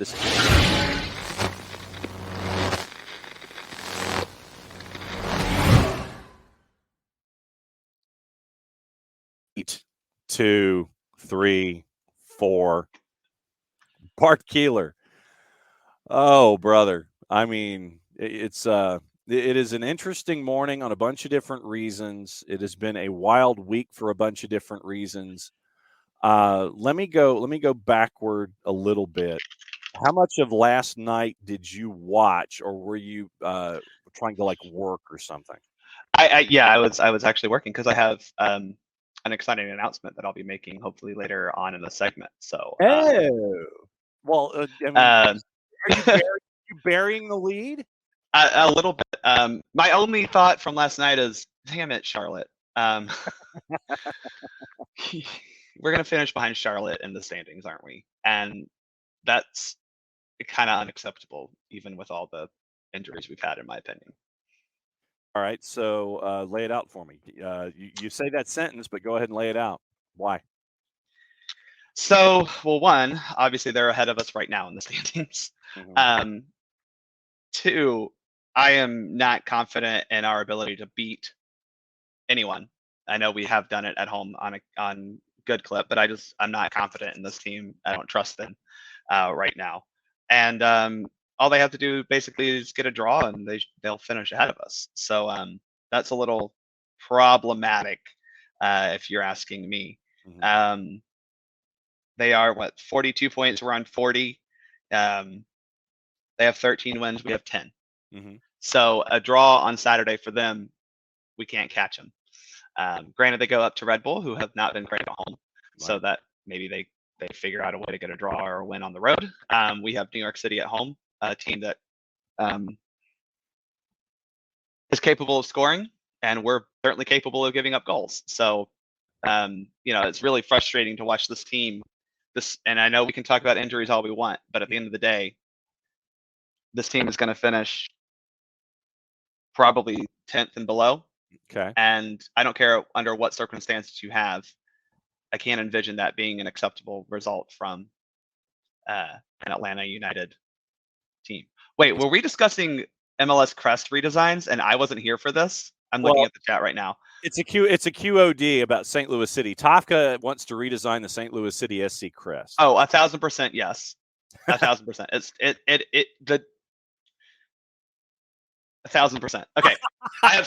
This is 2, 3, 4. Bart Keeler. Oh, brother. I mean, it is an interesting morning on a bunch of different reasons. It has been a wild week for a bunch of different reasons. Let me go backward a little bit. How much of last night did you watch, or were you trying to work or something? I was actually working because I have an exciting announcement that I'll be making hopefully later on in the segment. So, well, are you burying the lead? A little bit. My only thought from last night is, damn it, Charlotte. We're gonna finish behind Charlotte in the standings, aren't we? And that's kind of unacceptable, even with all the injuries we've had, in my opinion. All right, so lay it out for me. You say that sentence, but go ahead and lay it out. Why? So, well, one, obviously they're ahead of us right now in the standings. Mm-hmm. Two, I am not confident in our ability to beat anyone. I know we have done it at home on good clip, but I'm not confident in this team. I don't trust them right now. And all they have to do basically is get a draw, and they'll finish ahead of us. So that's a little problematic, if you're asking me. Mm-hmm. They are 42 points. We're on 40. They have 13 wins. We have 10. Mm-hmm. So a draw on Saturday for them, we can't catch them. Granted, they go up to Red Bull, who have not been great at home, right. So that maybe they figure out a way to get a draw or a win on the road. We have New York City at home, a team that is capable of scoring, and we're certainly capable of giving up goals. So, it's really frustrating to watch this team. And I know we can talk about injuries all we want, but at the end of the day, this team is going to finish probably 10th and below. Okay. And I don't care under what circumstances you have. I can't envision that being an acceptable result from an Atlanta United team. Wait, were we discussing MLS crest redesigns and I wasn't here for this? I'm looking at the chat right now. It's a QOD about St. Louis City. Tafka wants to redesign the St. Louis City SC crest. Oh, 1,000% yes. 1,000%. It's 1,000%. Okay. I have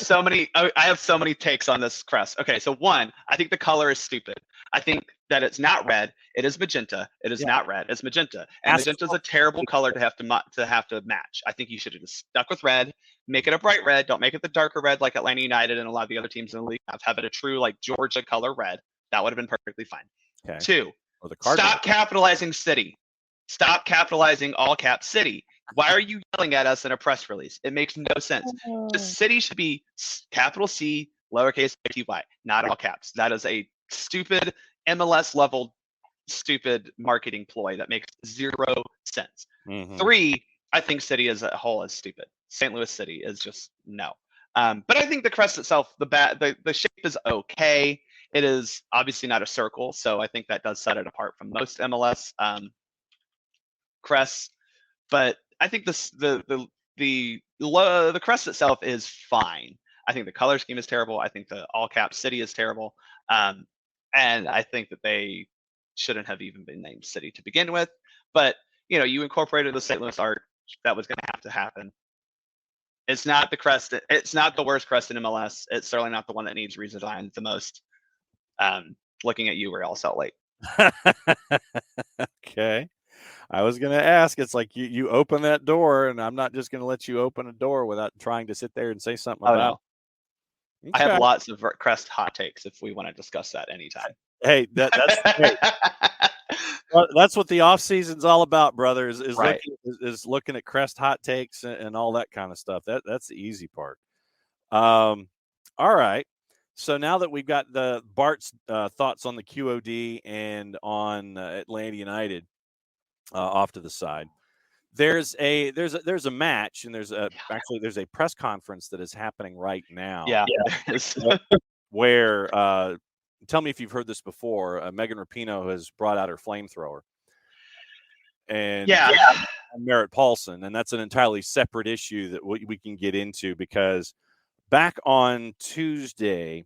so many takes on this crest. Okay, so one, I think the color is stupid. I think that it's not red. It is magenta. It is not red. It's magenta. And magenta is a terrible color to have to match. I think you should have just stuck with red. Make it a bright red. Don't make it the darker red like Atlanta United and a lot of the other teams in the league have it a true Georgia color red. That would have been perfectly fine. Okay. Two, stop capitalizing City. Stop capitalizing all cap City. Why are you yelling at us in a press release? It makes no sense. The City should be capital C, lowercase ty, not all caps. That is a stupid MLS level stupid marketing ploy that makes 0 sense. Mm-hmm. 3, I think City as a whole is stupid. St. Louis City is just no. But I think the crest itself, the shape is okay. It is obviously not a circle, so I think that does set it apart from most MLS crests. But I think the crest itself is fine. I think the color scheme is terrible. I think the all cap City is terrible. And I think that they shouldn't have even been named City to begin with. But, you incorporated the St. Louis art. That was going to have to happen. It's not the crest. It's not the worst crest in MLS. It's certainly not the one that needs redesign the most. Looking at you, Real Salt Lake. Okay. I was going to ask, it's like you open that door, and I'm not just going to let you open a door without trying to sit there and say something about it. Okay. I have lots of crest hot takes if we want to discuss that anytime. Hey, that's great. Well, that's what the off season's all about, brother. Is right. looking at crest hot takes and all that kind of stuff. That's the easy part. All right. So now that we've got the Bart's thoughts on the QOD and on Atlanta United off to the side, there's a match, and there's a press conference that is happening right now. Yeah. Where tell me if you've heard this before. Megan Rapinoe has brought out her flamethrower. and Yeah. Merritt Paulson, and that's an entirely separate issue that we can get into, because back on Tuesday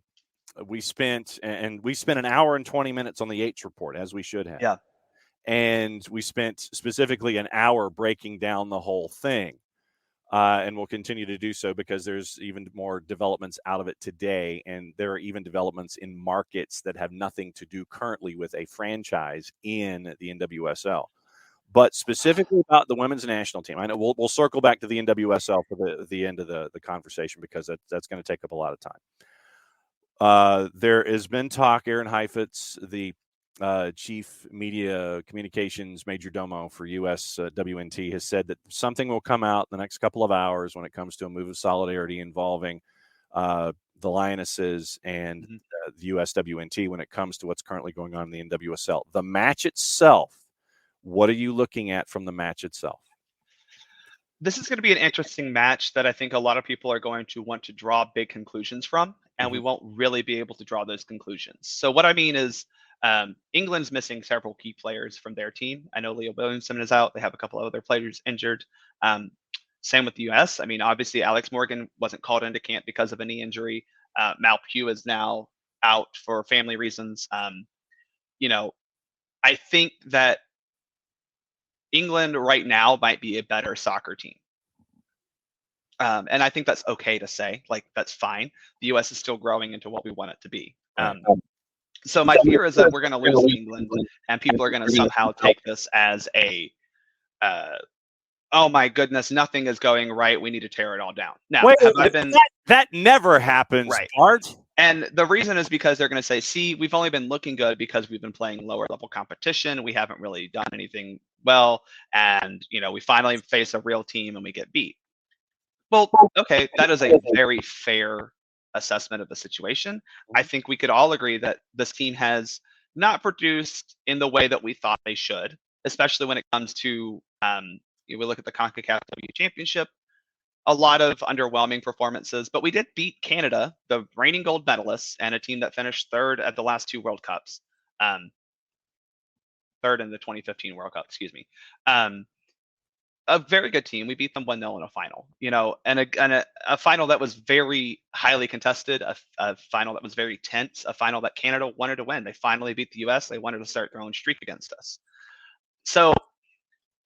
we spent an hour and 20 minutes on the Yates Report, as we should have. Yeah. And we spent specifically an hour breaking down the whole thing. And we'll continue to do so, because there's even more developments out of it today. And there are even developments in markets that have nothing to do currently with a franchise in the NWSL. But specifically about the women's national team, I know we'll circle back to the NWSL for the end of the conversation, because that's going to take up a lot of time. There has been talk. Aaron Heifetz, the chief media communications major domo for USWNT, has said that something will come out in the next couple of hours when it comes to a move of solidarity involving the Lionesses and the USWNT when it comes to what's currently going on in the NWSL. The match itself, what are you looking at from the match itself? This is going to be an interesting match that I think a lot of people are going to want to draw big conclusions from, and we won't really be able to draw those conclusions. So what I mean is, England's missing several key players from their team. I know Leah Williamson is out. They have a couple of other players injured. Same with the US. I mean, obviously, Alex Morgan wasn't called into camp because of a knee injury. Mal Pugh is now out for family reasons. You know, I think that England right now might be a better soccer team. And I think that's okay to say. Like, that's fine. The US is still growing into what we want it to be. So my fear is that we're going to lose to England, and people are going to somehow take this as a, oh my goodness, nothing is going right. We need to tear it all down. Now, that never happens, right. Bart. And the reason is because they're going to say, see, we've only been looking good because we've been playing lower level competition. We haven't really done anything well. And, we finally face a real team and we get beat. Well, okay, that is a very fair assessment of the situation. I think we could all agree that this team has not produced in the way that we thought they should, especially when it comes to, we look at the CONCACAF W Championship, a lot of underwhelming performances, but we did beat Canada, the reigning gold medalists, and a team that finished third at the last two World Cups. Third in the 2015 World Cup, excuse me. A very good team. We beat them 1-0 in a final, and a final that was very highly contested, a final that was very tense, a final that Canada wanted to win. They finally beat the US. They wanted to start their own streak against us. So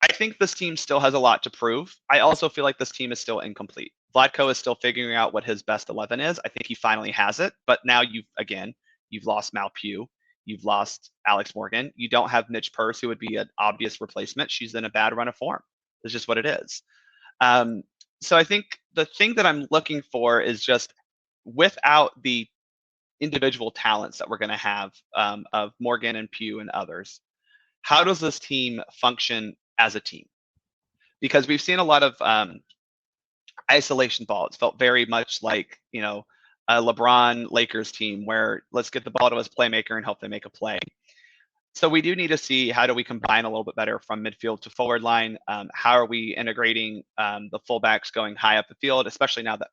I think this team still has a lot to prove. I also feel like this team is still incomplete. Vlatko is still figuring out what his best 11 is. I think he finally has it, but now you've lost Mal Pugh. You've lost Alex Morgan. You don't have Midge Purse, who would be an obvious replacement. She's in a bad run of form. It's just what it is. So I think the thing that I'm looking for is just, without the individual talents that we're going to have of Morgan and Pugh and others, how does this team function as a team? Because we've seen a lot of isolation ball. It's felt very much like, a LeBron Lakers team where let's get the ball to his playmaker and help them make a play. So we do need to see, how do we combine a little bit better from midfield to forward line? How are we integrating the fullbacks going high up the field, especially now that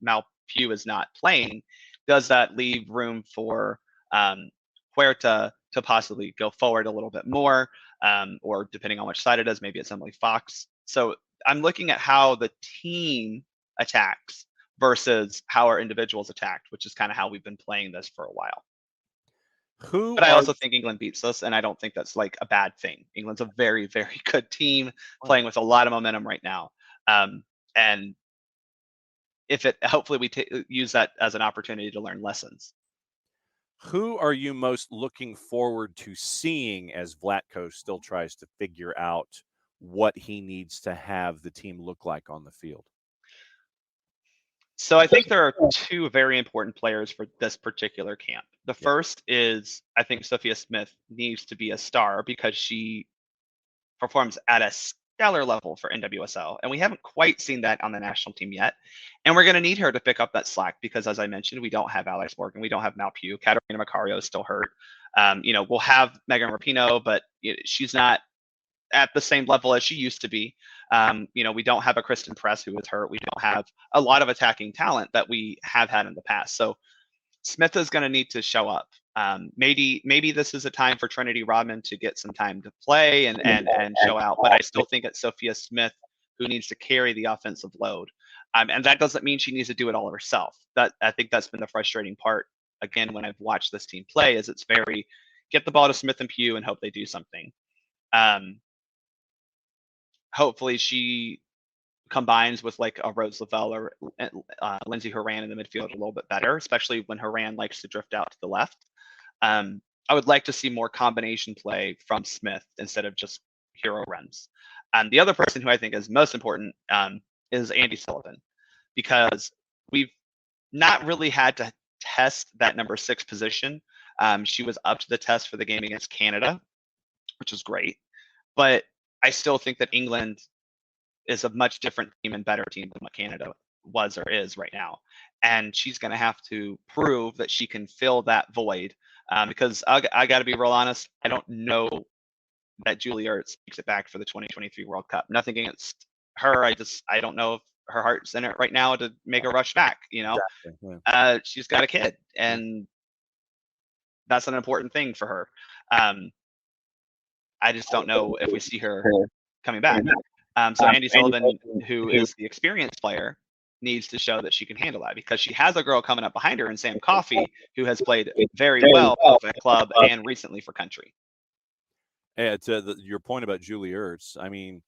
Mal Pugh is not playing? Does that leave room for Huerta to possibly go forward a little bit more, or depending on which side it is, maybe it's Emily Fox. So I'm looking at how the team attacks versus how our individuals attacked, which is kind of how we've been playing this for a while. But I also think England beats us, and I don't think that's like a bad thing. England's a very, very good team playing with a lot of momentum right now. And hopefully we use that as an opportunity to learn lessons. Who are you most looking forward to seeing as Vlatko still tries to figure out what he needs to have the team look like on the field? So I think there are two very important players for this particular camp. The first is, I think Sophia Smith needs to be a star because she performs at a stellar level for NWSL, and we haven't quite seen that on the national team yet. And we're going to need her to pick up that slack because, as I mentioned, we don't have Alex Morgan, we don't have Mal Pugh, Katarina Macario is still hurt. We'll have Megan Rapinoe, but she's not at the same level as she used to be. We don't have a Kristen Press who is hurt. We don't have a lot of attacking talent that we have had in the past. So Smith is going to need to show up. Maybe this is a time for Trinity Rodman to get some time to play and show out, but I still think it's Sophia Smith who needs to carry the offensive load. And that doesn't mean she needs to do it all herself. I think that's been the frustrating part, again, when I've watched this team play, is it's very get the ball to Smith and Pugh and hope they do something. Hopefully she combines with like a Rose Lavelle or Lindsay Horan in the midfield a little bit better, especially when Horan likes to drift out to the left. I would like to see more combination play from Smith instead of just hero runs. The other person who I think is most important is Andi Sullivan, because we've not really had to test that number 6 position. She was up to the test for the game against Canada, which was great. But I still think that England is a much different team and better team than what Canada was or is right now. And she's going to have to prove that she can fill that void, because I got to be real honest, I don't know that Julie Ertz makes it back for the 2023 World Cup. Nothing against her. I don't know if her heart's in it right now to make a rush back. Exactly. Yeah. She's got a kid, and that's an important thing for her. I just don't know if we see her coming back. So Andi Sullivan, who is the experienced player, needs to show that she can handle that, because she has a girl coming up behind her in Sam Coffey, who has played very well both at club and recently for country. Yeah, to your point about Julie Ertz, I mean,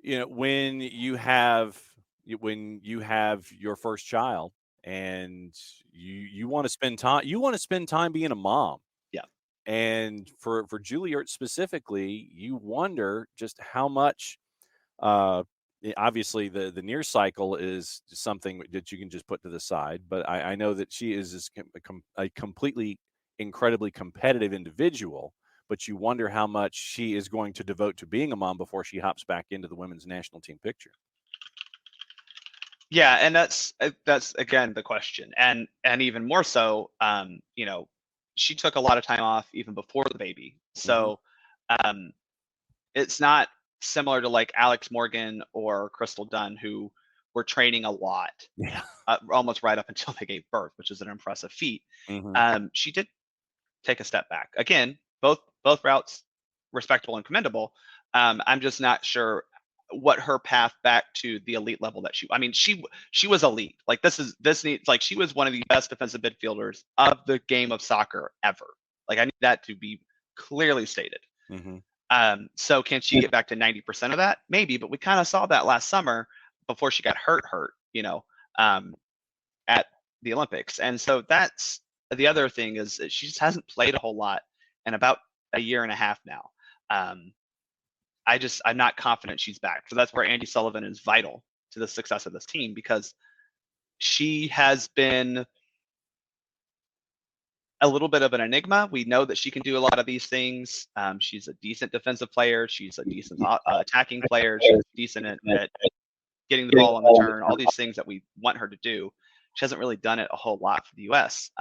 when you have your first child and you want to spend time being a mom. Yeah. And for Julie Ertz specifically, you wonder just how much. Obviously, the near cycle is something that you can just put to the side, but I know that she is a completely incredibly competitive individual. But you wonder how much she is going to devote to being a mom before she hops back into the women's national team picture. Yeah, and that's again the question, and even more so, she took a lot of time off even before the baby, so it's not similar to like Alex Morgan or Crystal Dunn, who were training a lot, almost right up until they gave birth, which is an impressive feat. She did take a step back. Again, both routes respectable and commendable. I'm just not sure what her path back to the elite level that she was elite. Like she was one of the best defensive midfielders of the game of soccer ever. Like I need that to be clearly stated. So can she get back to 90% of that? Maybe, but we kind of saw that last summer before she got hurt, at the Olympics. And so that's the other thing, is that she just hasn't played a whole lot in about a year and a half now. I'm not confident she's back. So that's where Andi Sullivan is vital to the success of this team, because she has been a little bit of an enigma. We know that she can do a lot of these things. She's a decent defensive player. She's a decent attacking player. She's decent at getting the ball on the turn, all these things that we want her to do. She hasn't really done it a whole lot for the U.S.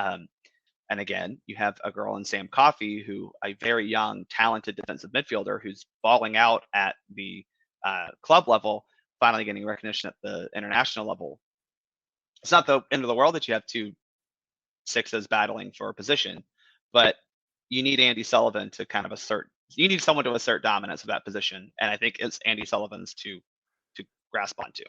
And again, you have a girl in Sam Coffey, who a very young, talented defensive midfielder who's balling out at the club level, finally getting recognition at the international level. It's not the end of the world that you have 2 sixes battling for a position, but you need Andi Sullivan to kind of you need someone to assert dominance of that position. And I think it's Andi Sullivan's to grasp onto.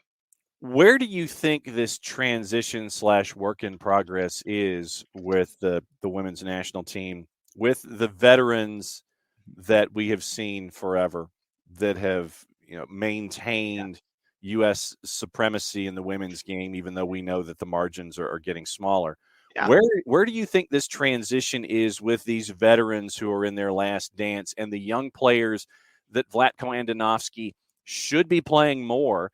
Where do you think this transition / work in progress is with the women's national team, with the veterans that we have seen forever, that have maintained U.S. supremacy in the women's game, even though we know that the margins are getting smaller? Yeah. Where do you think this transition is with these veterans who are in their last dance, and the young players that Vlatko Andonovski should be playing more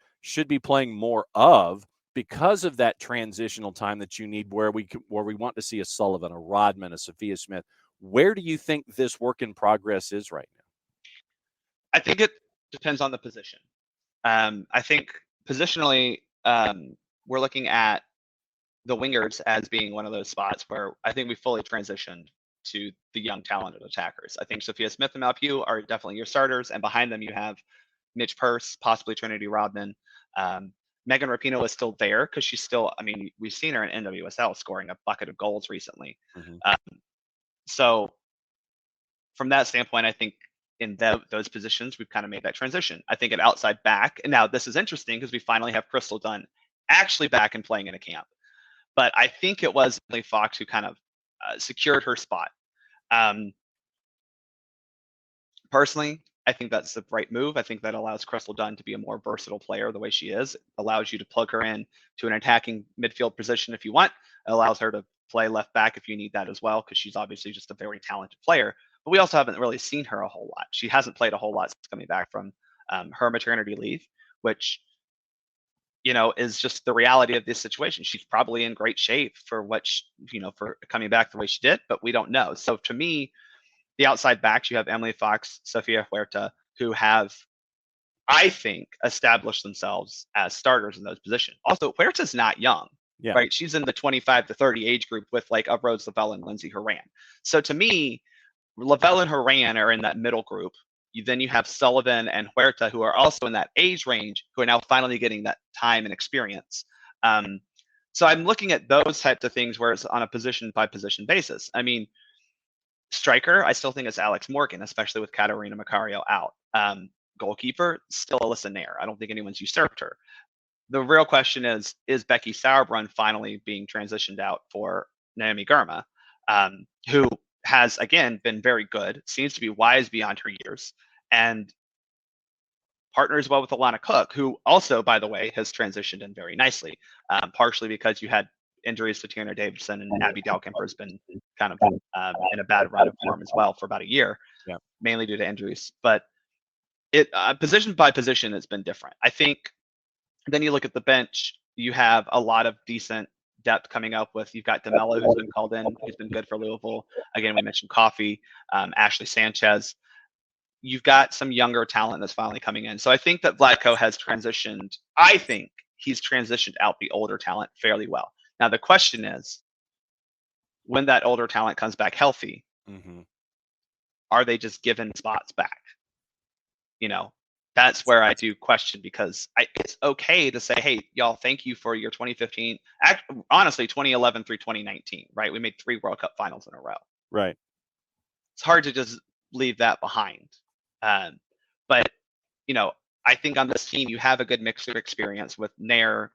of, because of that transitional time that you need, where we want to see a Sullivan, a Rodman, a Sophia Smith? Where do you think this work in progress is right now? I think it depends on the position. I think positionally, we're looking at the wingers as being one of those spots where I think we fully transitioned to the young, talented attackers. I think Sophia Smith and Malpew are definitely your starters, and behind them you have Mitch Purse, possibly Trinity Rodman. Megan Rapinoe is still there because she's still, we've seen her in NWSL scoring a bucket of goals recently. So from that standpoint, I think in those positions, we've kind of made that transition. I think at outside back, and now this is interesting because we finally have Crystal Dunn actually back and playing in a camp. But I think it was Emily Fox who kind of secured her spot. Personally, I think that's the right move. I think that allows Crystal Dunn to be a more versatile player the way she is. It allows you to plug her in to an attacking midfield position if you want. It allows her to play left back if you need that as well, because she's obviously just a very talented player. But we also haven't really seen her a whole lot. She hasn't played a whole lot since coming back from her maternity leave, which is just the reality of this situation. She's probably in great shape for what for coming back the way she did, but we don't know. So to me, the outside backs, you have Emily Fox, Sofia Huerta, who have, I think, established themselves as starters in those positions. Also, Huerta's not young, right? She's in the 25 to 30 age group with like Rose Lavelle and Lindsay Horan. So to me, Lavelle and Horan are in that middle group. Then you have Sullivan and Huerta, who are also in that age range, who are now finally getting that time and experience. So I'm looking at those types of things where it's on a position by position basis. I mean, striker, I still think it's Alex Morgan, especially with Katarina Macario out. Goalkeeper, still Alyssa Nair. I don't think anyone's usurped her. The real question is Becky Sauerbrunn finally being transitioned out for Naomi Girma, who has, again, been very good, seems to be wise beyond her years, and partners well with Alana Cook, who also, by the way, has transitioned in very nicely, partially because you had injuries to Tiana Davidson, and Abby Dalkemper has been kind of in a bad run of form as well for about a year, mainly due to injuries. But it position by position, it's been different. I think then you look at the bench, you have a lot of decent depth coming up with. You've got DeMello, who's been called in, who's been good for Louisville. Again, we mentioned Coffey, Ashley Sanchez. You've got some younger talent that's finally coming in. So I think that Vlatko has transitioned. I think he's transitioned out the older talent fairly well. Now, the question is, when that older talent comes back healthy, are they just given spots back? That's where I do question, because it's okay to say, hey, y'all, thank you for your 2015, honestly, 2011 through 2019, right? We made 3 World Cup finals in a row. Right. It's hard to just leave that behind. But, I think on this team, you have a good mix of experience with Nair,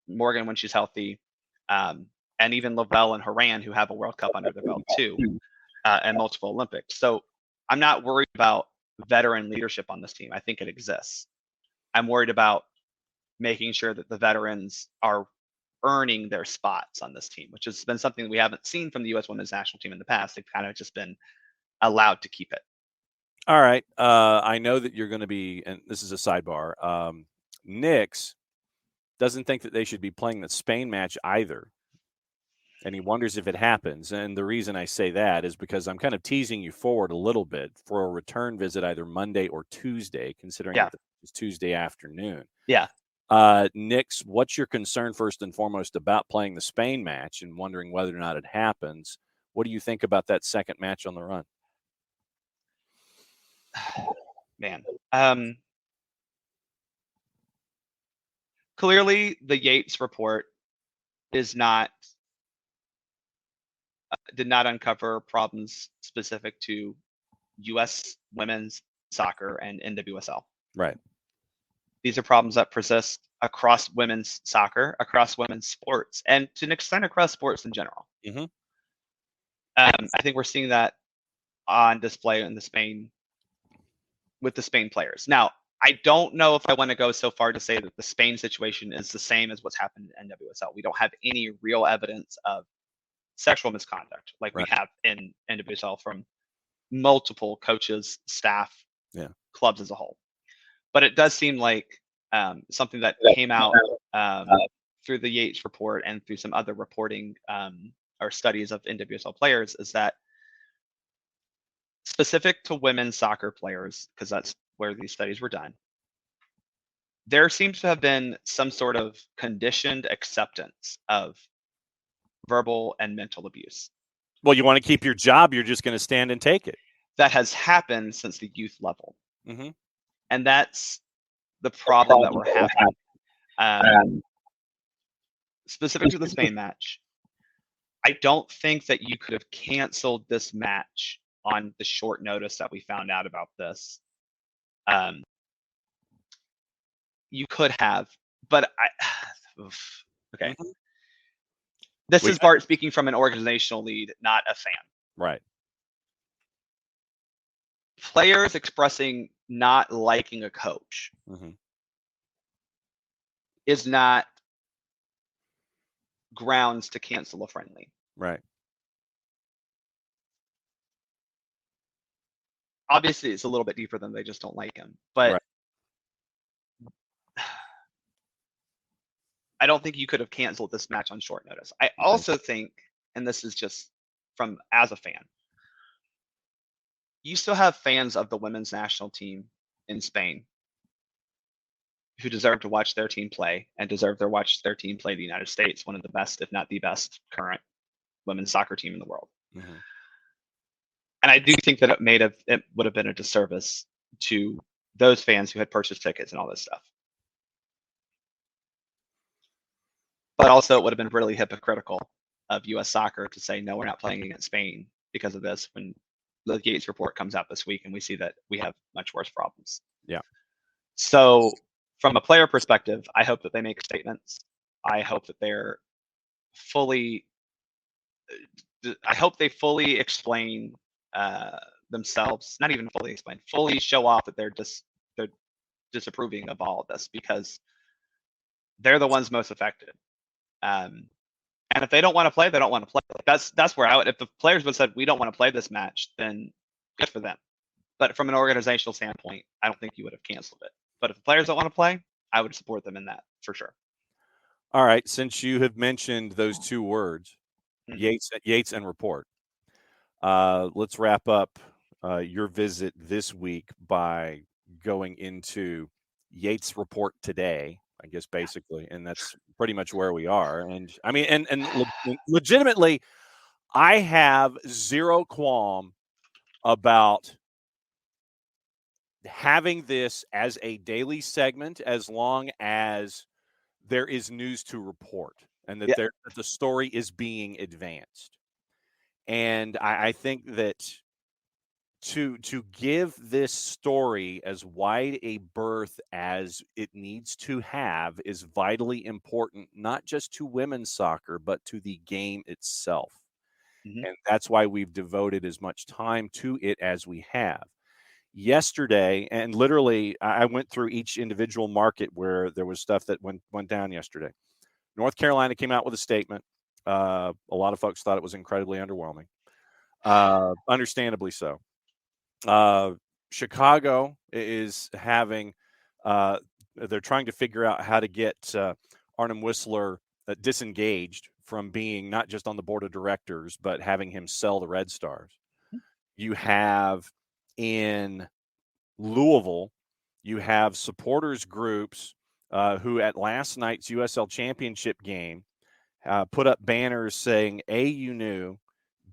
Morgan when she's healthy, and even Lavelle and Horan, who have a World Cup under their belt too, and multiple Olympics. So I'm not worried about veteran leadership on this team. I think it exists. I'm worried about making sure that the veterans are earning their spots on this team, which has been something we haven't seen from the U.S. women's national team in the past. They've kind of just been allowed to keep it. All right. I know that you're going to be, and this is a sidebar, Nix doesn't think that they should be playing the Spain match either. And he wonders if it happens. And the reason I say that is because I'm kind of teasing you forward a little bit for a return visit either Monday or Tuesday, considering that it's Tuesday afternoon. Yeah. Nix, what's your concern first and foremost about playing the Spain match and wondering whether or not it happens? What do you think about that second match on the run? Man. Clearly, the Yates report did not uncover problems specific to U.S. women's soccer and NWSL. Right. These are problems that persist across women's soccer, across women's sports, and to an extent across sports in general. I think we're seeing that on display in with the Spain players. Now, I don't know if I want to go so far to say that the Spain situation is the same as what's happened in NWSL. We don't have any real evidence of sexual misconduct like we have in NWSL from multiple coaches, staff, clubs as a whole. But it does seem like something that came out through the Yates report and through some other reporting or studies of NWSL players is that specific to women's soccer players, because that's where these studies were done, there seems to have been some sort of conditioned acceptance of verbal and mental abuse. Well, you want to keep your job, you're just going to stand and take it. That has happened since the youth level. And that's the problem that we're having. Specific to the Spain match, I don't think that you could have canceled this match on the short notice that we found out about this. You could have, but okay. Mm-hmm. This is Bart speaking from an organizational lead, not a fan. Right. Players expressing not liking a coach is not grounds to cancel a friendly. Right. Obviously, it's a little bit deeper than they just don't like him, but right. I don't think you could have canceled this match on short notice. I also think, and this is just from as a fan, you still have fans of the women's national team in Spain who deserve to watch their team play and deserve to watch their team play the United States, one of the best, if not the best, current women's soccer team in the world. Mm-hmm. And I do think that it would have been a disservice to those fans who had purchased tickets and all this stuff. But also, it would have been really hypocritical of U.S. soccer to say, no, we're not playing against Spain because of this, when the Yates report comes out this week and we see that we have much worse problems. Yeah. So from a player perspective, I hope that they make statements. I hope that they're fully explain themselves, not even fully explain, fully show off that they're disapproving of all of this, because they're the ones most affected. And if they don't want to play, they don't want to play. That's where I would, if the players would have said, we don't want to play this match, then good for them. But from an organizational standpoint, I don't think you would have canceled it. But if the players don't want to play, I would support them in that for sure. All right. Since you have mentioned those two words, Yates and Report, let's wrap up your visit this week by going into Yates Report today, I guess, basically. And that's pretty much where we are. And I mean, and legitimately, I have zero qualm about having this as a daily segment, as long as there is news to report and that that the story is being advanced. And I think that to give this story as wide a berth as it needs to have is vitally important, not just to women's soccer, but to the game itself. Mm-hmm. And that's why we've devoted as much time to it as we have. Yesterday, and literally I went through each individual market where there was stuff that went down yesterday. North Carolina came out with a statement. A lot of folks thought it was incredibly underwhelming. Understandably so. Chicago is having they're trying to figure out how to get Arnim Whistler disengaged from being not just on the board of directors, but having him sell the Red Stars. You have in Louisville, you have supporters groups who at last night's USL Championship game put up banners saying, A, you knew,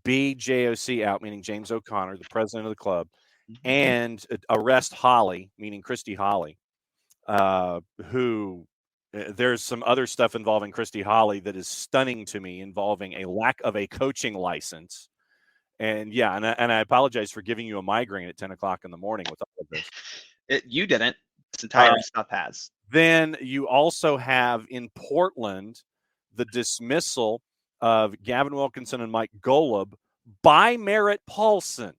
B, JOC out, meaning James O'Connor, the president of the club, and arrest Holly, meaning Christy Holly, who there's some other stuff involving Christy Holly that is stunning to me, involving a lack of a coaching license. And yeah, and I apologize for giving you a migraine at 10 o'clock in the morning with all of this. You didn't. This entire stuff has. Then you also have in Portland the dismissal of Gavin Wilkinson and Mike Golub by Merritt Paulson,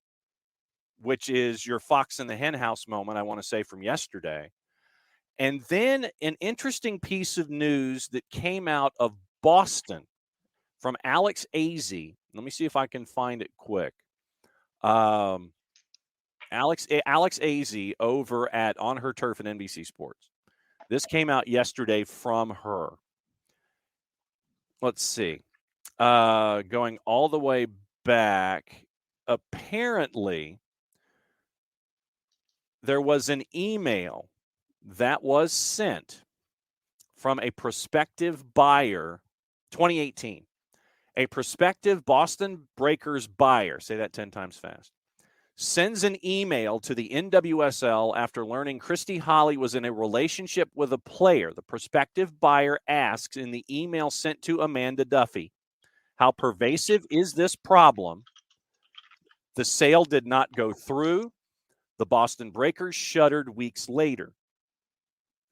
which is your Fox in the Hen House moment, I want to say, from yesterday. And then an interesting piece of news that came out of Boston from Alex Azzi. Let me see if I can find it quick. Alex Azzi over at On Her Turf and NBC Sports. This came out yesterday from her. Let's see. Going all the way back, apparently there was an email that was sent from a prospective buyer, 2018. A prospective Boston Breakers buyer, say that 10 times fast, sends an email to the NWSL after learning Christy Holly was in a relationship with a player. The prospective buyer asks in the email sent to Amanda Duffy, How pervasive is this problem? The sale did not go through. The Boston Breakers shuttered weeks later.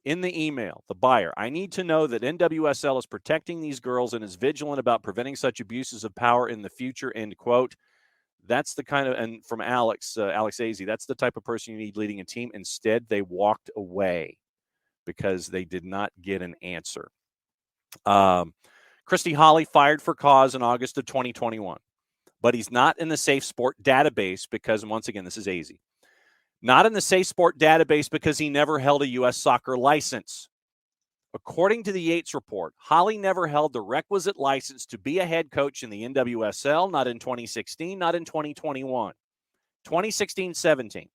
In the email, the buyer, I need to know that NWSL is protecting these girls and is vigilant about preventing such abuses of power in the future, end quote. That's the kind of, and from Alex Azzi, that's the type of person you need leading a team. Instead, they walked away because they did not get an answer. Christy Holly fired for cause in August of 2021, but he's not in the Safe Sport database because, and once again, this is Azzi, not in the Safe Sport database because he never held a U.S. soccer license. According to the Yates Report, Holly never held the requisite license to be a head coach in the NWSL, not in 2016, not in 2021. 2016-17,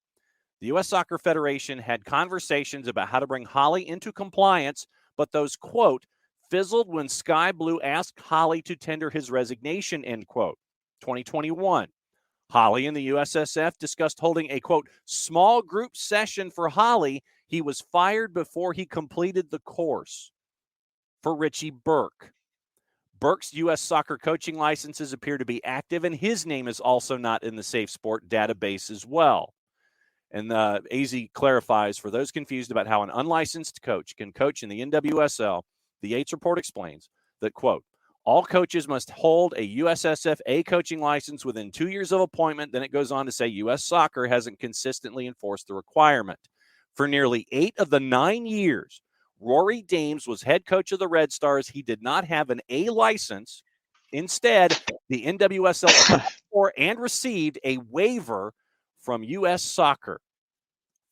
the U.S. Soccer Federation had conversations about how to bring Holly into compliance, but those, quote, fizzled when Sky Blue asked Holly to tender his resignation, end quote. 2021, Holly and the USSF discussed holding a, quote, small group session for Holly. He was fired before he completed the course. For Richie Burke, Burke's U.S. soccer coaching licenses appear to be active, and his name is also not in the Safe Sport database as well. And AZ clarifies, for those confused about how an unlicensed coach can coach in the NWSL, the Yates Report explains that, quote, all coaches must hold a USSF A coaching license within 2 years of appointment. Then it goes on to say U.S. Soccer hasn't consistently enforced the requirement. For nearly 8 of the 9 years Rory Dames was head coach of the Red Stars, he did not have an A license. Instead, the NWSL applied for and received a waiver from U.S. Soccer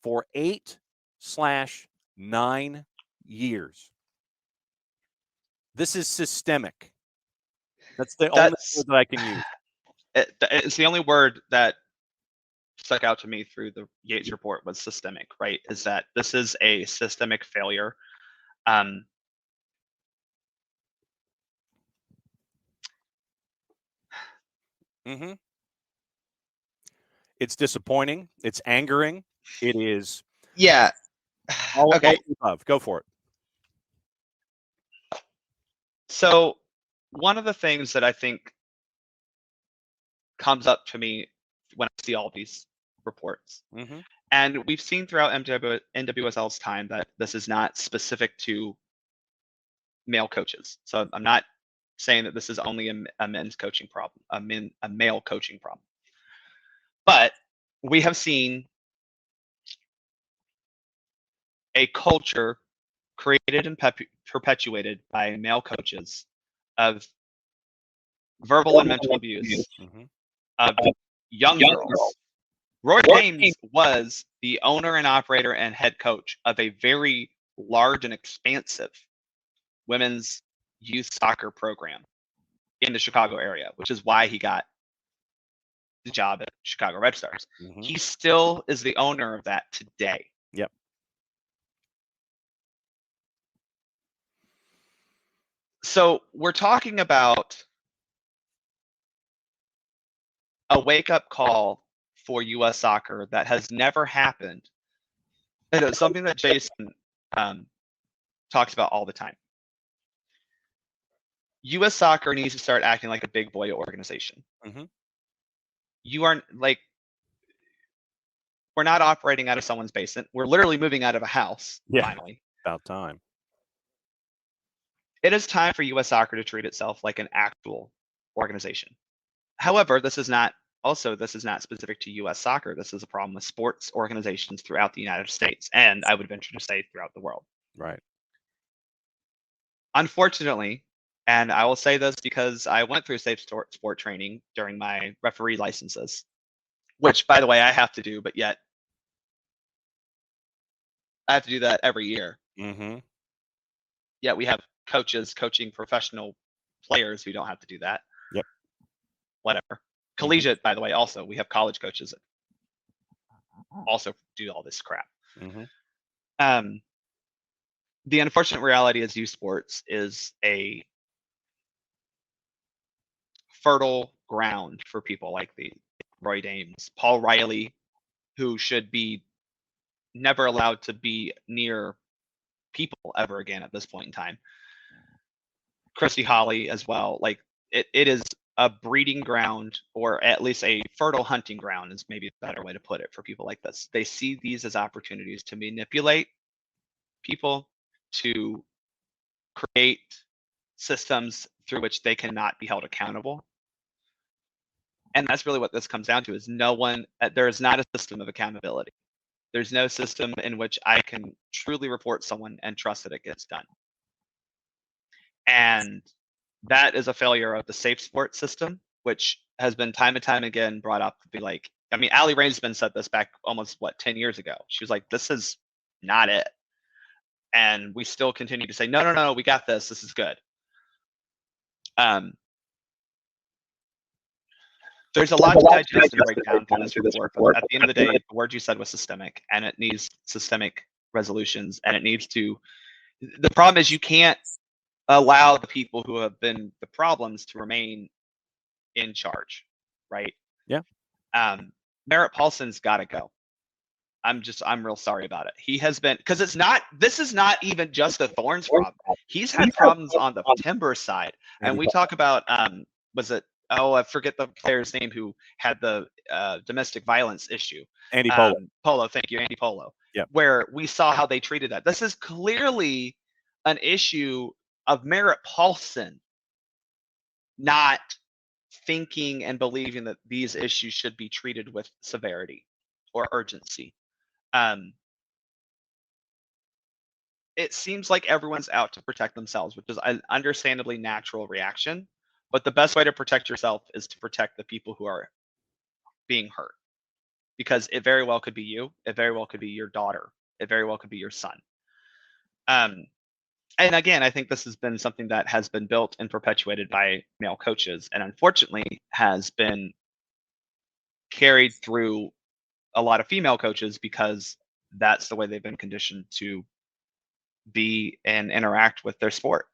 for 8/9 years. This is systemic. That's the only word that I can use. It's the only word that stuck out to me through the Yates Report was systemic, right? Is that this is a systemic failure. It's disappointing. It's angering. It is. Yeah. Okay. Go for it. So one of the things that I think comes up to me when I see all these reports, and we've seen throughout NWSL's time that this is not specific to male coaches. So I'm not saying that this is only a men's coaching problem, a male coaching problem. But we have seen a culture created and perpetuated by male coaches of verbal and mental abuse of young girls. Roy Dames was the owner and operator and head coach of a very large and expansive women's youth soccer program in the Chicago area, which is why he got the job at Chicago Red Stars. He still is the owner of that today. Yep. So we're talking about a wake-up call for U.S. soccer that has never happened. And it's something that Jason talks about all the time. U.S. soccer needs to start acting like a big boy organization. You aren't like, we're not operating out of someone's basement. We're literally moving out of a house. Finally. About time. It is time for U.S. soccer to treat itself like an actual organization. However, this is not specific to U.S. soccer. This is a problem with sports organizations throughout the United States, and I would venture to say throughout the world. Right. Unfortunately, and I will say this because I went through safe sport training during my referee licenses, which, by the way, I have to do, but yet I have to do that every year. Yet we have coaches coaching professional players who don't have to do that. Yep. Whatever. Collegiate, by the way, also we have college coaches that also do all this crap. The unfortunate reality is youth sports is a fertile ground for people like the Roy Dames, Paul Riley, who should be never allowed to be near people ever again at this point in time. Christy Holly as well. Like, it is a breeding ground, or at least a fertile hunting ground is maybe a better way to put it for people like this. They see these as opportunities to manipulate people, to create systems through which they cannot be held accountable. And that's really what this comes down to, is there is not a system of accountability. There's no system in which I can truly report someone and trust that it gets done. And that is a failure of the safe sport system, which has been time and time again brought up to be like, I mean, Allie Rainsman said this back almost, 10 years ago. She was like, this is not it. And we still continue to say, no, we got this. This is good. There's a lot to digest and break down through this report. But at the end of the day, the word you said was systemic, and it needs systemic resolutions. And it needs to. The problem is you can't allow the people who have been the problems to remain in charge, right? Yeah. Merritt Paulson's got to go. I'm real sorry about it. He has been, because this is not even just a Thorns problem. He's had problems on the timber side. And we talk about, I forget the player's name who had the domestic violence issue. Andy Polo. Polo, thank you, Andy Polo. Yeah. Where we saw how they treated that. This is clearly an issue of Merritt Paulson not thinking and believing that these issues should be treated with severity or urgency. It seems like everyone's out to protect themselves, which is an understandably natural reaction. But the best way to protect yourself is to protect the people who are being hurt. Because it very well could be you. It very well could be your daughter. It very well could be your son. And again, I think this has been something that has been built and perpetuated by male coaches, and unfortunately has been carried through a lot of female coaches, because that's the way they've been conditioned to be and interact with their sport.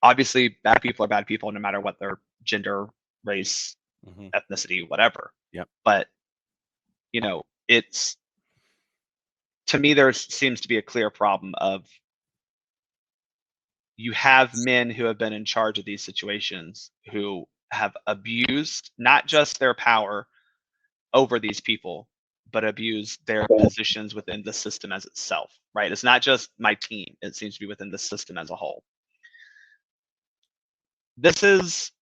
Obviously, bad people are bad people, no matter what their gender, race, ethnicity, whatever. Yep. But it's, to me, there seems to be a clear problem of, you have men who have been in charge of these situations who have abused not just their power over these people, but abused their positions within the system as itself, right? It's not just my team. It seems to be within the system as a whole. This is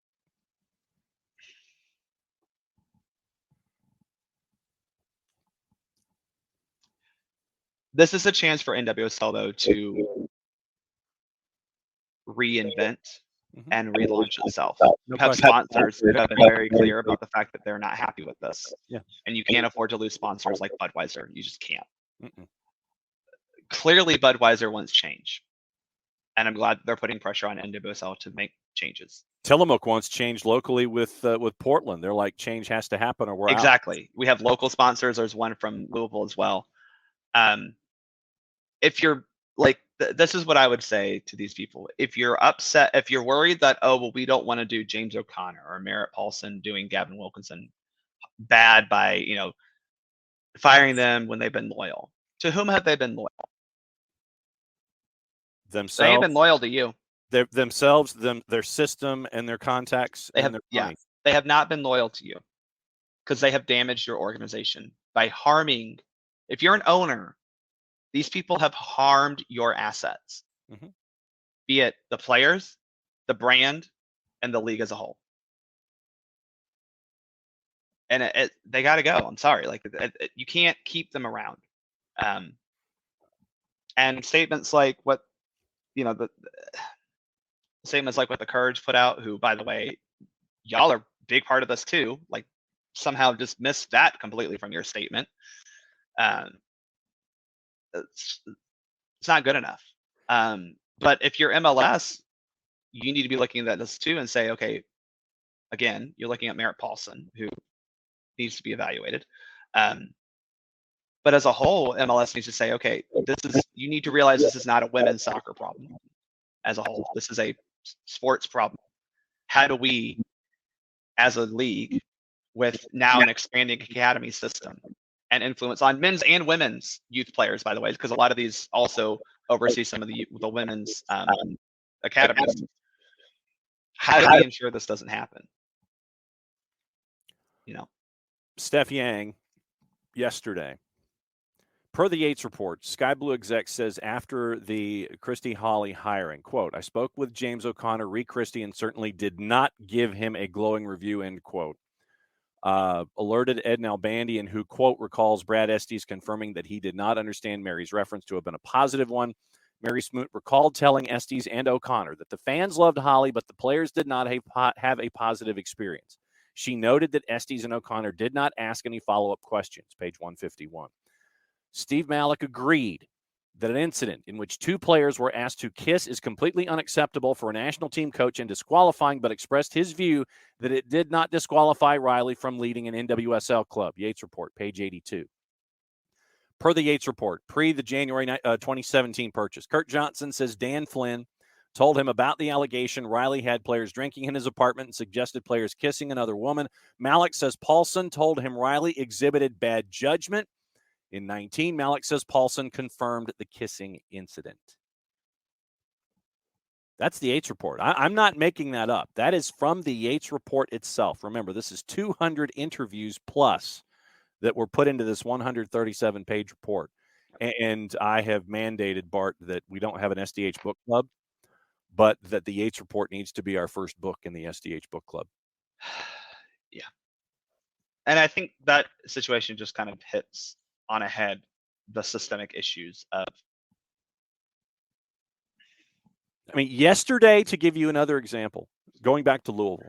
a chance for NWSL, though, to reinvent and relaunch itself. You have sponsors who have been very clear about the fact that they're not happy with this. Yeah. And you can't afford to lose sponsors like Budweiser. You just can't. Clearly, Budweiser wants change. And I'm glad they're putting pressure on NWSL to make changes. Tillamook wants change locally with Portland. They're like, change has to happen or we're out. Exactly. We have local sponsors. There's one from Louisville as well. If you're like, this is what I would say to these people. If you're upset, if you're worried that, we don't want to do James O'Connor or Merritt Paulson doing Gavin Wilkinson bad by, firing them when they've been loyal. To whom have they been loyal? Themselves. They ain't been loyal to you. Themselves, their system, and their contacts. They have not been loyal to you, because they have damaged your organization by harming. If you're an owner, these people have harmed your assets, be it the players, the brand, and the league as a whole. And they got to go. I'm sorry. Like, you can't keep them around. And statements like what, the statements like what the Courage put out, who, by the way, y'all are a big part of this too. Like, somehow just missed that completely from your statement. It's not good enough. But if you're MLS, you need to be looking at this too and say, okay, again, you're looking at Merritt Paulson, who needs to be evaluated. But as a whole, MLS needs to say, okay, you need to realize this is not a women's soccer problem as a whole. This is a sports problem. How do we, as a league, with now an expanding academy system and influence on men's and women's youth players, by the way, because a lot of these also oversee some of the women's academies. How do we ensure this doesn't happen? Steph Yang yesterday. Per the Yates Report, Sky Blue exec says after the Christy Holly hiring, quote, I spoke with James O'Connor, Christie, and certainly did not give him a glowing review, end quote. Alerted Ed Nalbandian, who, quote, recalls Brad Estes confirming that he did not understand Mary's reference to have been a positive one. Mary Smoot recalled telling Estes and O'Connor that the fans loved Holly, but the players did not have a positive experience. She noted that Estes and O'Connor did not ask any follow-up questions, page 151. Steve Malik agreed that an incident in which two players were asked to kiss is completely unacceptable for a national team coach and disqualifying, but expressed his view that it did not disqualify Riley from leading an NWSL club. Yates Report, page 82. Per the Yates Report, pre the January 2017 purchase, Kurt Johnson says Dan Flynn told him about the allegation Riley had players drinking in his apartment and suggested players kissing another woman. Malik says Paulson told him Riley exhibited bad judgment. In 19, Malik says Paulson confirmed the kissing incident. That's the Yates Report. I'm not making that up. That is from the Yates Report itself. Remember, this is 200 interviews plus that were put into this 137-page report. And I have mandated, Bart, that we don't have an SDH book club, but that the Yates Report needs to be our first book in the SDH book club. Yeah. And I think that situation just kind of hits on ahead the systemic issues of. I mean, yesterday, to give you another example, going back to Louisville,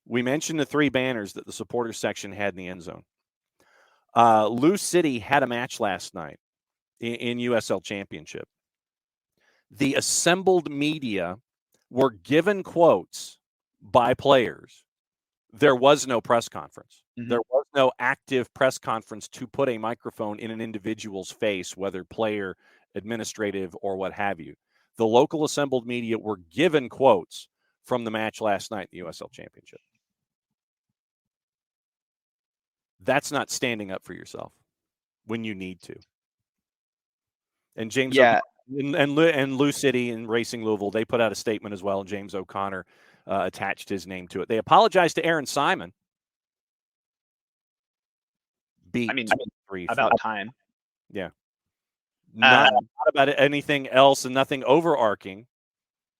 we mentioned the three banners that the supporters section had in the end zone. Lou City had a match last night in USL Championship. The assembled media were given quotes by players. There was no press conference. Mm-hmm. There was no active press conference to put a microphone in an individual's face, whether player, administrative, or what have you. The local assembled media were given quotes from the match last night in the USL Championship. That's not standing up for yourself when you need to. And James and Lou City and Racing Louisville, they put out a statement as well, and James O'Connor attached his name to it. They apologized to Aaron Simon. About time. Yeah. Not about anything else and nothing overarching,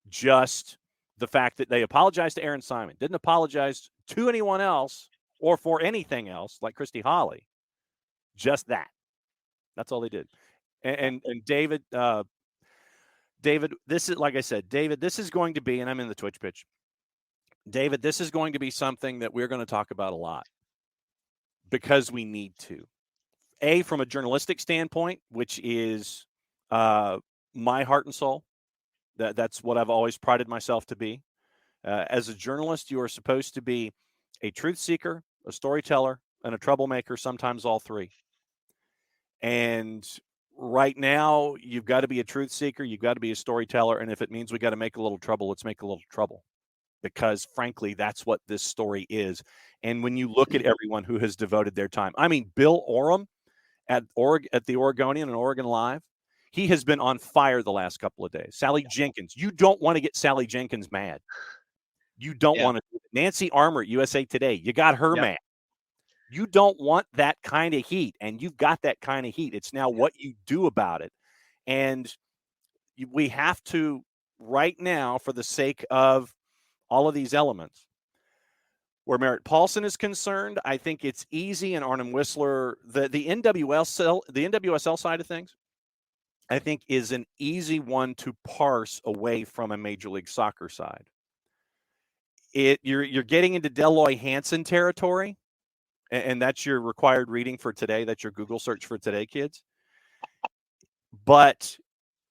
just the fact that they apologized to Aaron Simon. Didn't apologize to anyone else or for anything else like Christy Holly. Just that. That's all they did. And David, this is, like I said, David, this is going to be, and I'm in the Twitch pitch, David, this is going to be something that we're going to talk about a lot because we need to. From a journalistic standpoint, which is my heart and soul. That's what I've always prided myself to be. As a journalist, you are supposed to be a truth seeker, a storyteller, and a troublemaker, sometimes all three. And right now, you've got to be a truth seeker, you've got to be a storyteller, and if it means we got to make a little trouble, let's make a little trouble. Because, frankly, that's what this story is. And when you look at everyone who has devoted their time, I mean, Bill Oram at the Oregonian and Oregon Live, he has been on fire the last couple of days. Sally Jenkins, you don't want to get Sally Jenkins mad. You don't want to. Nancy Armour at USA Today, you got her mad. You don't want that kind of heat, and you've got that kind of heat. It's now what you do about it. And we have to, right now, for the sake of all of these elements, where Merritt Paulson is concerned, I think it's easy, and Arnim Whistler, the NWSL side of things, I think is an easy one to parse away from a Major League Soccer side. You're getting into Deloy Hansen territory, and that's your required reading for today. That's your Google search for today, kids. But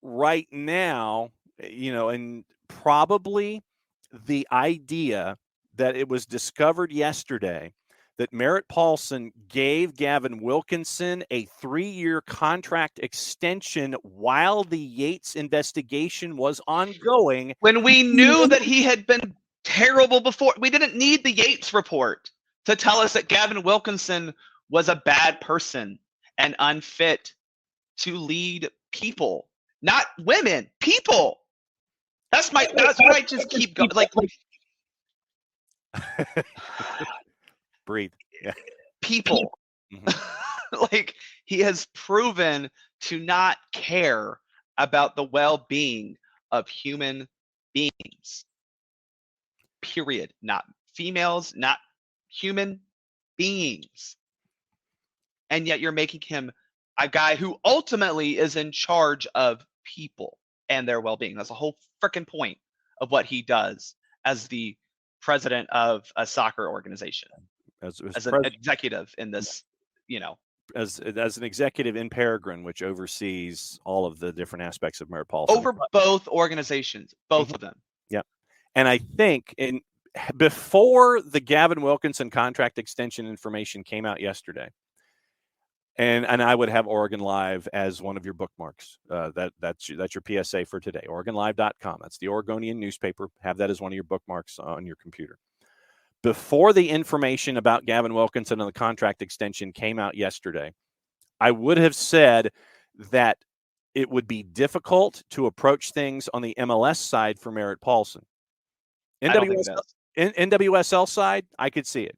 right now, and probably the idea that it was discovered yesterday that Merritt Paulson gave Gavin Wilkinson a 3-year contract extension while the Yates investigation was ongoing. When we knew that he had been terrible before. We didn't need the Yates report to tell us that Gavin Wilkinson was a bad person and unfit to lead people, not women, people. That's what I just keep going. Breathe. Yeah. People. Like, he has proven to not care about the well-being of human beings. Period. Not females, not human beings. And yet you're making him a guy who ultimately is in charge of people and their well-being. That's the whole freaking point of what he does as the president of a soccer organization, as an executive in this, as an executive in Peregrine, which oversees all of the different aspects of Merritt Paulson. Over both organizations, both of them. Yeah. And I think before the Gavin Wilkinson contract extension information came out yesterday, and I would have Oregon Live as one of your bookmarks. That's your PSA for today. OregonLive.com. That's the Oregonian newspaper. Have that as one of your bookmarks on your computer. Before the information about Gavin Wilkinson and the contract extension came out yesterday, I would have said that it would be difficult to approach things on the MLS side for Merritt Paulson. NWSL side, I could see it.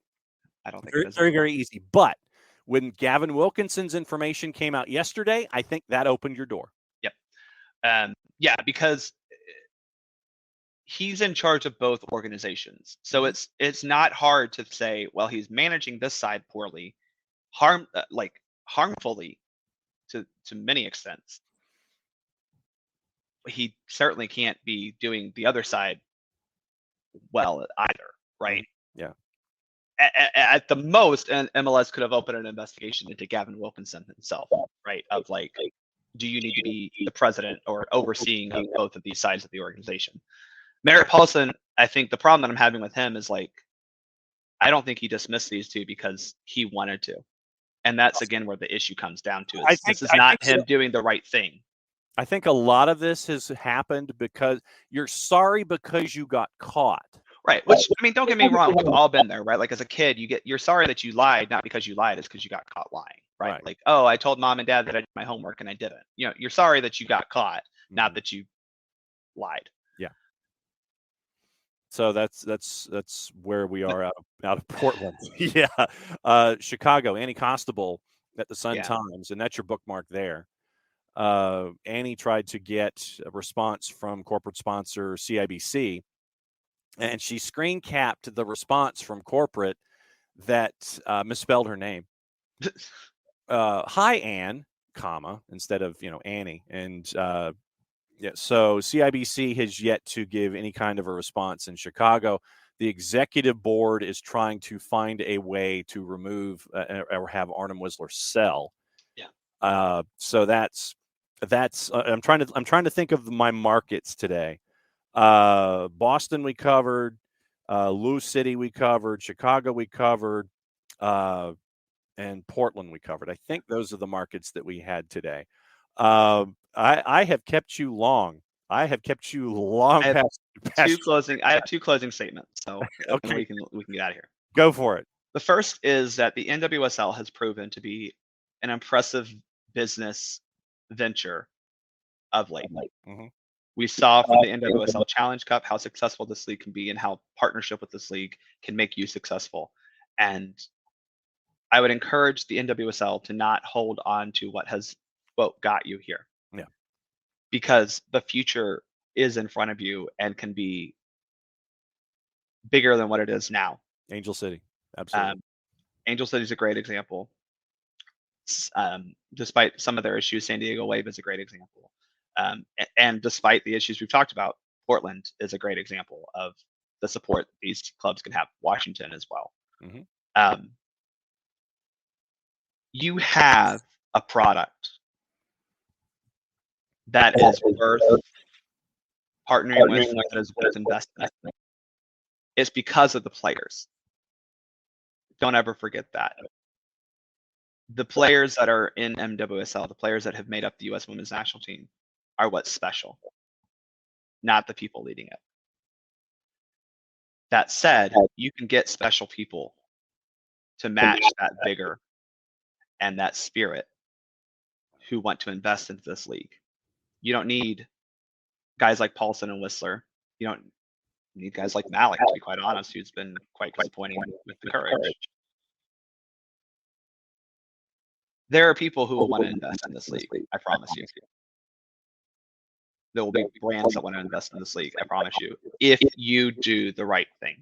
I don't think very, very easy. But when Gavin Wilkinson's information came out yesterday, I think that opened your door. Yep. Yeah, because he's in charge of both organizations. So it's not hard to say, well, he's managing this side poorly, harmfully to many extents. He certainly can't be doing the other side well either, right? Yeah. At the most, MLS could have opened an investigation into Gavin Wilkinson himself, right? Of like, do you need to be the president or overseeing of both of these sides of the organization? Merritt Paulson, I think the problem that I'm having with him is like, I don't think he dismissed these two because he wanted to. And that's, again, where the issue comes down to. This is not him doing the right thing. I think a lot of this has happened because you're sorry because you got caught. Right. Which, I mean, don't get me wrong. We've all been there, right? Like, as a kid, you're sorry that you lied, not because you lied, it's because you got caught lying, right? Like, oh, I told mom and dad that I did my homework and I didn't. You're sorry that you got caught, not that you lied. Yeah. So that's where we are out of Portland. Yeah. Chicago, Annie Constable at the Sun-Times, and that's your bookmark there. Annie tried to get a response from corporate sponsor CIBC, and she screen capped the response from corporate that misspelled her name. Hi, Ann, comma, instead of Annie. And so CIBC has yet to give any kind of a response in Chicago. The executive board is trying to find a way to remove or have Arnim Whistler sell. Yeah. So that's I'm trying to think of my markets today. Boston we covered, Lou City we covered, Chicago we covered, and Portland we covered. I think those are the markets that we had today. I have kept you long. I have kept you long past I have two closing statements, so okay. we can get out of here. Go for it. The first is that the NWSL has proven to be an impressive business venture of late. Mm-hmm. We saw from the NWSL Challenge Cup how successful this league can be and how partnership with this league can make you successful. And I would encourage the NWSL to not hold on to what has, quote, got you here. Yeah. Because the future is in front of you and can be bigger than what it is now. Angel City. Absolutely. Angel City is a great example. Despite some of their issues, San Diego Wave is a great example. And despite the issues we've talked about, Portland is a great example of the support these clubs can have. Washington as well. Mm-hmm. You have a product that is worth partnering with, that is worth investing in. It's because of the players. Don't ever forget that. The players that are in MWSL, the players that have made up the U.S. Women's National Team, are what's special, not the people leading it. That said, you can get special people to match that vigor and that spirit who want to invest into this league. You don't need guys like Paulson and Whistler. You don't We need guys like Malik, to be quite honest, who's been quite disappointing with the Courage. There are people who will want to invest in this league, I promise you. There will be brands that want to invest in this league, I promise you, if you do the right thing.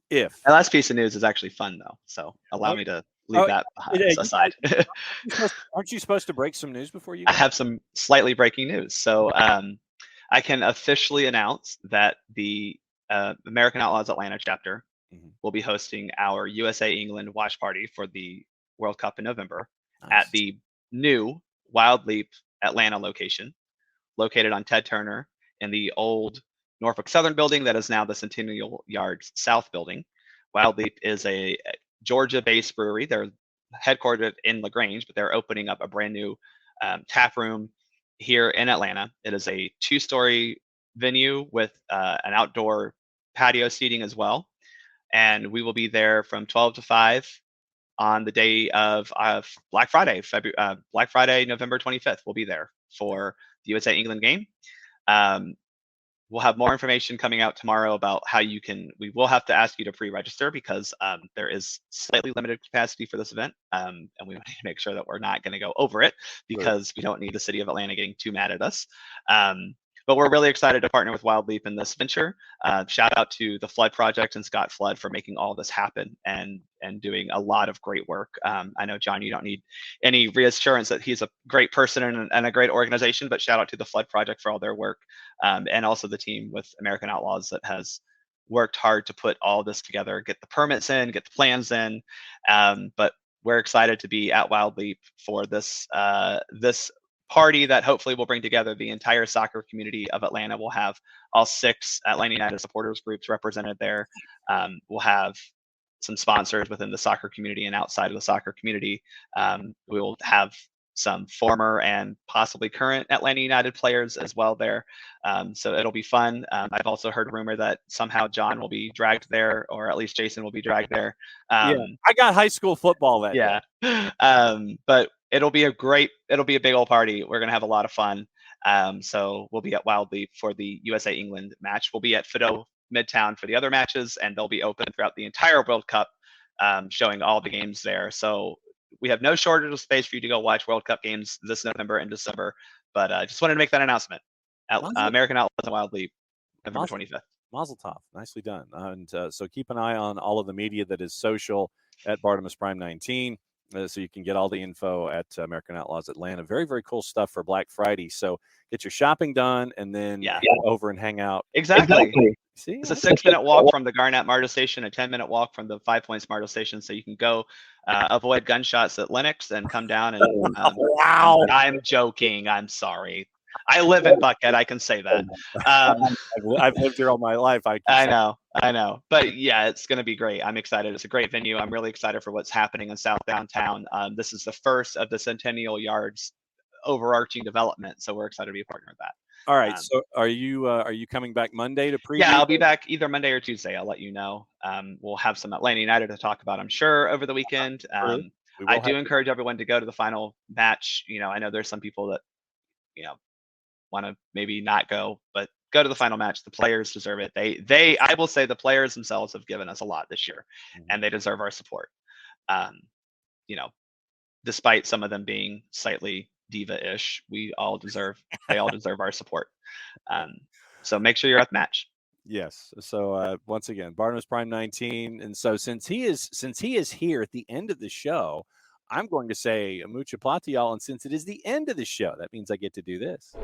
If the last piece of news is actually fun, though, so allow me to leave that aside. Aren't you supposed to break some news before you go? I have some slightly breaking news. So I can officially announce that the American Outlaws Atlanta chapter will be hosting our USA England watch party for the World Cup in November at the new Wild Leap Atlanta location, located on Ted Turner in the old Norfolk Southern building that is now the Centennial Yards South building. Wild Leap is a Georgia-based brewery. They're headquartered in LaGrange, but they're opening up a brand new tap room here in Atlanta. It is a 2-story venue with an outdoor patio seating as well. And we will be there from 12 to 5 on the day of Black Friday, Black Friday, November 25th. We'll be there for the USA England game. We'll have more information coming out tomorrow about how you can. We will have to ask you to pre-register because there is slightly limited capacity for this event, and we need to make sure that we're not going to go over it because we don't need the city of Atlanta getting too mad at us. But we're really excited to partner with Wild Leap in this venture. Shout out to the Flood Project and Scott Flood for making all this happen and doing a lot of great work. I know, John, you don't need any reassurance that he's a great person and a great organization, but shout out to the Flood Project for all their work, and also the team with American Outlaws that has worked hard to put all this together, get the permits in, get the plans in. But we're excited to be at Wild Leap for this party that hopefully will bring together the entire soccer community of Atlanta. We'll have all 6 Atlanta United supporters groups represented there. We'll have some sponsors within the soccer community and outside of the soccer community. We will have some former and possibly current Atlanta United players as well there. So it'll be fun. I've also heard a rumor that somehow John will be dragged there, or at least Jason will be dragged there. Yeah, I got high school football that day. But it'll be a big old party. We're going to have a lot of fun. So we'll be at Wild Leap for the USA England match. We'll be at Fido Midtown for the other matches, and they'll be open throughout the entire World Cup, showing all the games there. So we have no shortage of space for you to go watch World Cup games this November and December. But I just wanted to make that announcement. American Outlaws and Wild Leap, November 25th. Mazel tov. Nicely done. And so keep an eye on all of the media that is social at Bartimus Prime 19. So you can get all the info at American Outlaws Atlanta. Very, very cool stuff for Black Friday. So get your shopping done and then go over and hang out. Exactly. See, it's a 6-minute walk from the Garnett MARTA station, a 10-minute walk from the 5 Points MARTA station. So you can go avoid gunshots at Lennox and come down. And wow. I'm joking. I'm sorry. I live in Buckhead. I can say that. I've lived here all my life. I know. But yeah, it's going to be great. I'm excited. It's a great venue. I'm really excited for what's happening in South Downtown. This is the first of the Centennial Yards overarching development. So we're excited to be a partner with that. All right. So are you coming back Monday to preview? Yeah, I'll be back either Monday or Tuesday. I'll let you know. We'll have some Atlanta United to talk about, I'm sure, over the weekend. I do encourage everyone to go to the final match. I know there's some people that, want to maybe not go, but go to the final match. The players deserve it. I will say the players themselves have given us a lot this year, and they deserve our support. Despite some of them being slightly diva-ish, they all deserve our support. So make sure you're at the match. Yes. So once again, Bartimus Prime 19. And so since he is here at the end of the show, I'm going to say mucha plata, y'all. And since it is the end of the show, that means I get to do this.